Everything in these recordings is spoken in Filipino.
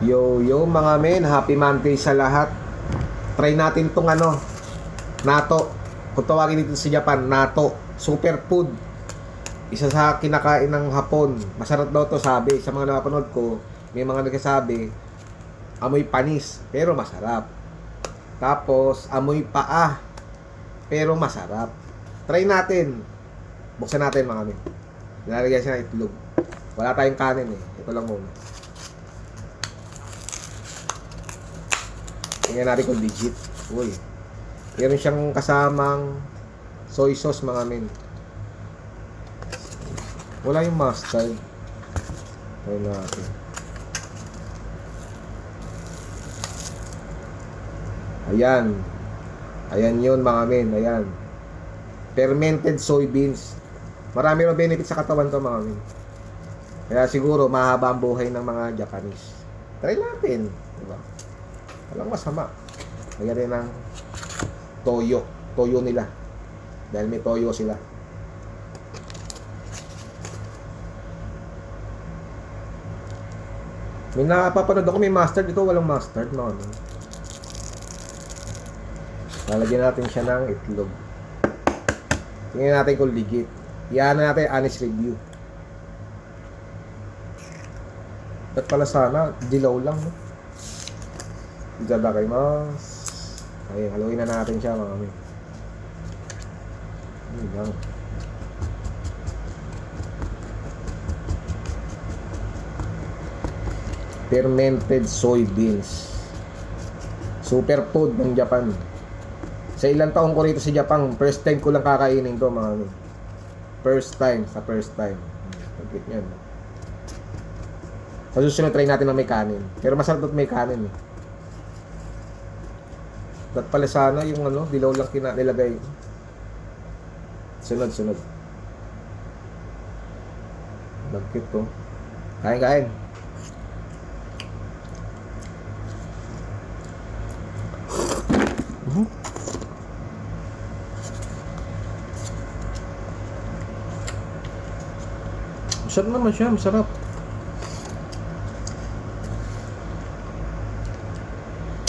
Yo mga men, happy Monday sa lahat. Try natin tong natto. Kung tawagin dito sa Japan, natto, superfood. Isa sa kinakain ng Hapon. Masarap daw to, sabi. Sa mga napanood ko, may mga nagsasabi, amoy panis, pero masarap. Tapos, amoy paa, pero masarap. Try natin. Buksan natin mga men. Nilalagyan siya ng itlog. Wala tayong kanin eh. Ito lang muna. Tingnan natin kung legit. Uy. Meron siyang kasamang soy sauce mga men. Wala yung mustard. Try natin. Ayan. Ayan yun mga men. Ayan. Fermented soybeans. Marami rin benefit sa katawan to mga men. Kaya siguro mahaba ang buhay ng mga Japanese. Try natin. Diba? Walang masama. Lagyan rin ng toyo. Toyo nila. Dahil may toyo sila. May napapanood ako may mustard. Ito walang mustard. No? Lalagyan natin siya ng itlog. Tingnan natin kung legit. Iyan na natin honest review. At pala sana, dilaw lang. No? Itadakaimasu. Ayun, haluin na natin siya mga kami. Ayun lang. Fermented soybeans. Superfood ng Japan. Sa ilang taong ko rito sa Japan, first time ko lang kakainin to mga kami. First time. Pagkit nyan. Sa susunod, try natin na may kanin. Pero masarap at may kanin eh. Dapat pala sana yung dilaw lang nilagay. Sunod. Bagkit to. Kain. Masarap naman siya, masarap.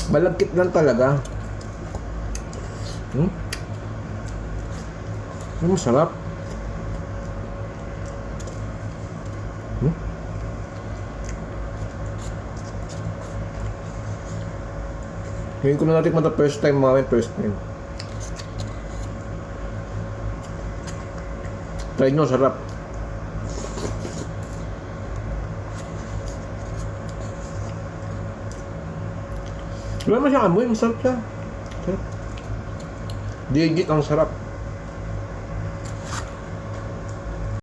Malagkit lang talaga. Masarap. Ngayon ko na natin first time mga first time. Try nyo, sarap. Wala naman siyang amoy, masarap siya. Digit ang sarap.